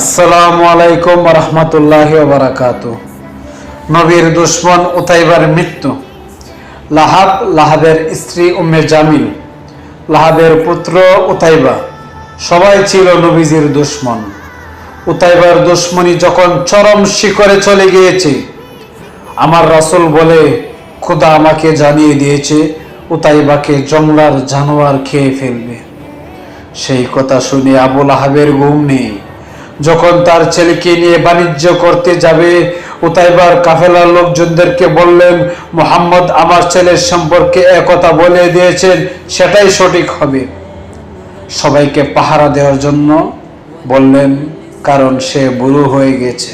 আসসালামু আলাইকুম ওয়া রাহমাতুল্লাহি ওয়া বারাকাতুহু। নবীর দুশমন উতাইবার মৃত্যু। লাহাবের স্ত্রী উম্মে জামিল, লাহাবের পুত্র উতাইবা সবাই ছিল নবীজির দুশমন। উতাইবার দুশমনি যখন চরম শিখরে চলে গিয়েছে, আমার রাসূল বলে, খোদা আমাকে জানিয়ে দিয়েছে উতাইবাকে জংলার জানোয়ার খেয়ে ফেলবে। সেই কথা শুনে আবু লাহাবের ঘুম নেই। যখন তার ছেলেকে নিয়ে বাণিজ্য করতে যাবে, উতাইবার কাফেলার লোকজনদেরকে বললেন, মুহাম্মদ আমার ছেলের সম্পর্কে একথা বলে দিয়েছেন, সেটাই সঠিক হবে। সবাইকে পাহারা দেওয়ার জন্য বললেন, কারণ সে বুড়ো হয়ে গেছে।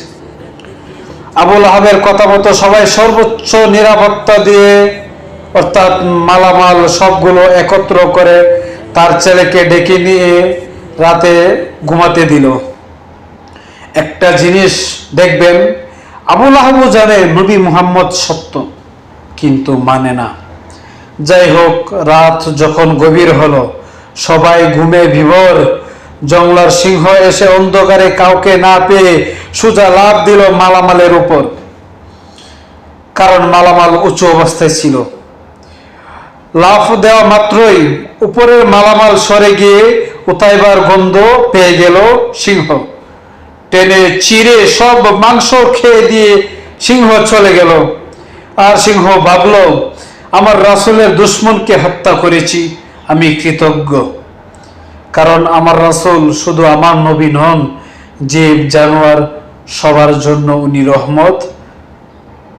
আবু লাহাবের কথা মতো সবাই সর্বোচ্চ নিরাপত্তা দিয়ে, অর্থাৎ মালামাল সবগুলো একত্র করে তার ছেলেকে ডেকে নিয়ে রাতে ঘুমাতে দিল। একটা জিনিস দেখবেন, আবু লাহাবও জানে নবী মুহাম্মদ সত্য, কিন্তু মানে না। যাই হোক, রাত যখন গভীর হলো, সবাই ঘুমে বিভোর। জংলার সিংহ এসে অন্ধকারে কাউকে না পেয়ে সোজা লাফ দিল মালামালের উপর, কারণ মালামাল উঁচু অবস্থায় ছিল। লাফ দেওয়া মাত্রই উপরের মালামাল সরে গিয়ে উতাইবার গন্ধ পেয়ে গেল সিংহ। টেনে চিরে সব মাংস খেয়ে দিয়ে সিংহ চলে গেল। আর সিংহ ভাবল, আমার রাসূলের দুশমনকে হত্যা করেছি, আমি কৃতজ্ঞ। কারণ আমার রাসূল শুধু আমার নবী নন, জীব জানোয়ার সবার জন্য উনি রহমত।